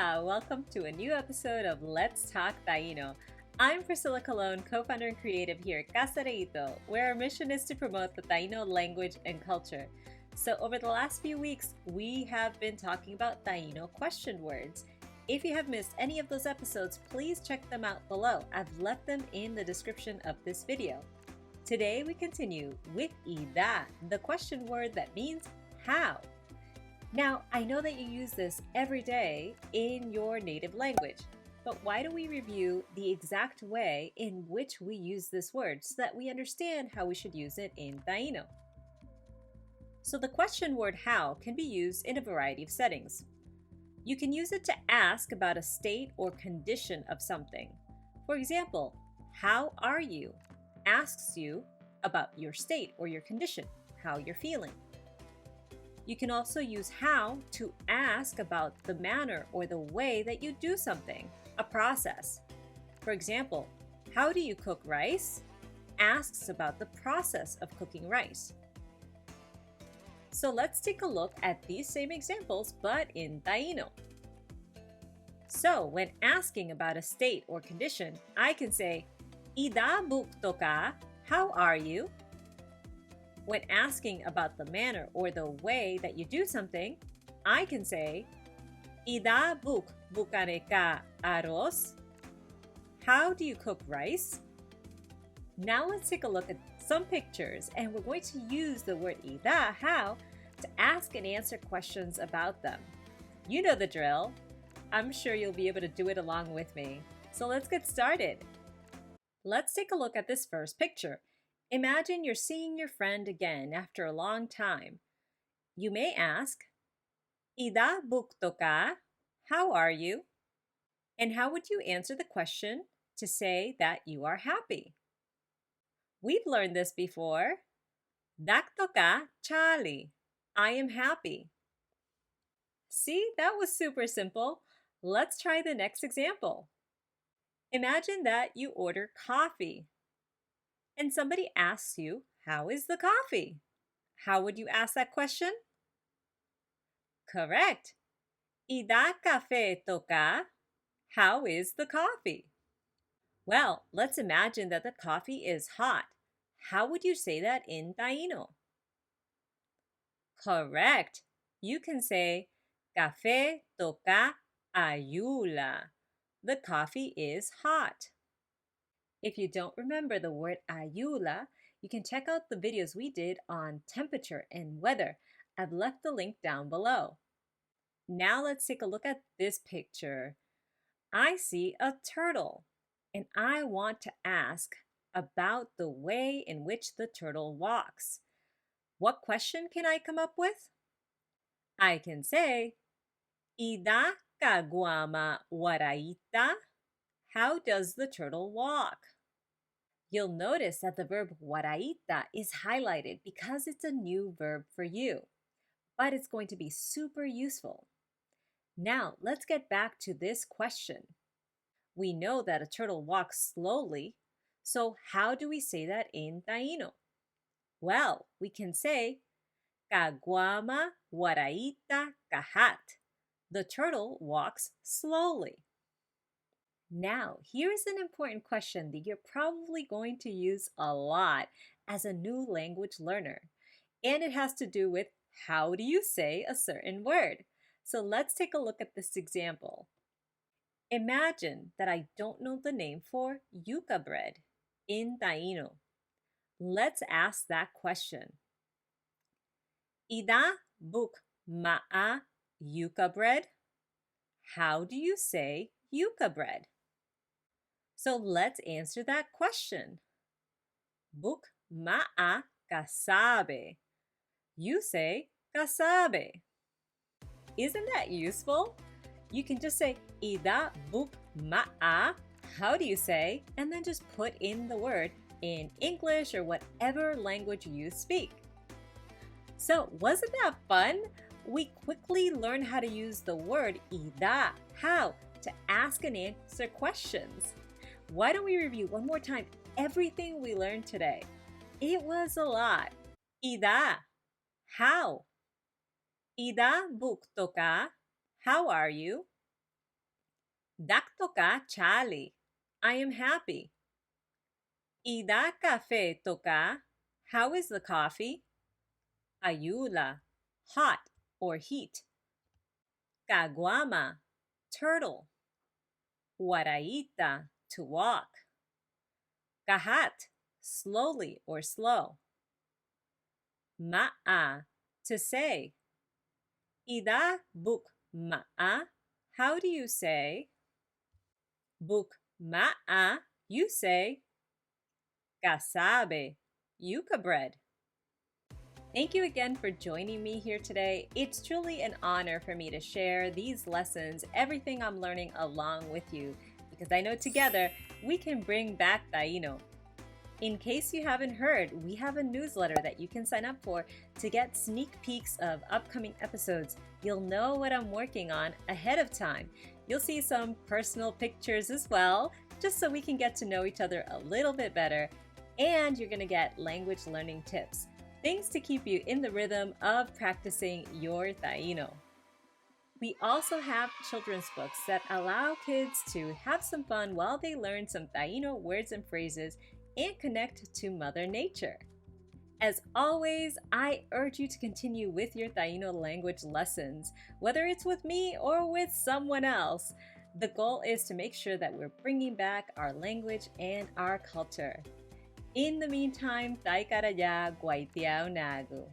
Hola! Welcome to a new episode of Let's Talk Taíno. I'm Priscilla Colon, co-founder and creative here at Taíno, where our mission is to promote the Taíno language and culture. So over the last few weeks, we have been talking about Taíno question words. If you have missed any of those episodes, please check them out below. I've left them in the description of this video. Today we continue with ida, the question word that means how. Now, I know that you use this every day in your native language, but why don't we review the exact way in which we use this word so that we understand how we should use it in Taíno? So the question word how can be used in a variety of settings. You can use it to ask about a state or condition of something. For example, how are you? Asks you about your state or your condition, how you're feeling. You can also use how to ask about the manner or the way that you do something, a process. For example, how do you cook rice? Asks about the process of cooking rice. So let's take a look at these same examples, but in Taíno. So when asking about a state or condition, I can say, Ida bukto ka? How are you? When asking about the manner or the way that you do something, I can say, Ida bukare ka arroz? How do you cook rice? Now let's take a look at some pictures, and we're going to use the word ida, how, to ask and answer questions about them. You know the drill. I'm sure you'll be able to do it along with me. So let's get started. Let's take a look at this first picture. Imagine you're seeing your friend again after a long time. You may ask, Ida bukto ka? How are you? And how would you answer the question to say that you are happy? We've learned this before. Dakto ka, Charlie? I am happy. See, that was super simple. Let's try the next example. Imagine that you order coffee and somebody asks you, how is the coffee? How would you ask that question? Correct. Ida cafe toka? How is the coffee? Well, let's imagine that the coffee is hot. How would you say that in Taíno? Correct. You can say, Café toca ayula. The coffee is hot. If you don't remember the word ayula, you can check out the videos we did on temperature and weather. I've left the link down below. Now let's take a look at this picture. I see a turtle, and I want to ask about the way in which the turtle walks. What question can I come up with? I can say, Ida kaguama waraita? How does the turtle walk? You'll notice that the verb waraita is highlighted because it's a new verb for you, but it's going to be super useful. Now, let's get back to this question. We know that a turtle walks slowly, so how do we say that in Taíno? Well, we can say, Kaguama waraita kahat. The turtle walks slowly. Now, here's an important question that you're probably going to use a lot as a new language learner. And it has to do with how do you say a certain word? So let's take a look at this example. Imagine that I don't know the name for yuca bread in Taíno. Let's ask that question. Ida buk ma'a yuca bread? How do you say yuca bread? So let's answer that question. Buk ma'a kasabe. You say kasabe. Isn't that useful? You can just say Ida buk ma'a. How do you say? And then just put in the word in English or whatever language you speak. So wasn't that fun? We quickly learned how to use the word Ida, how, to ask and answer questions. Why don't we review one more time everything we learned today? It was a lot. Ida, how? Ida bukto ka? How are you? Dakto ka chali. I am happy. Ida cafe toka. How is the coffee? Ayula. Hot or heat. Caguama. Turtle. Waraita. To walk. Kahat. Slowly or slow. Ma'a. To say. Ida buk ma'a. How do you say? Buk ma'a. You say. Kasabe. Yuca bread. Thank you again for joining me here today. It's truly an honor for me to share these lessons, everything I'm learning along with you, because I know together we can bring back Taíno. In case you haven't heard, we have a newsletter that you can sign up for to get sneak peeks of upcoming episodes. You'll know what I'm working on ahead of time. You'll see some personal pictures as well, just so we can get to know each other a little bit better. And you're going to get language learning tips, things to keep you in the rhythm of practicing your Taíno. We also have children's books that allow kids to have some fun while they learn some Taíno words and phrases and connect to Mother Nature. As always, I urge you to continue with your Taíno language lessons, whether it's with me or with someone else. The goal is to make sure that we're bringing back our language and our culture. In the meantime, Tay Karaya, Guaitiao Nagu.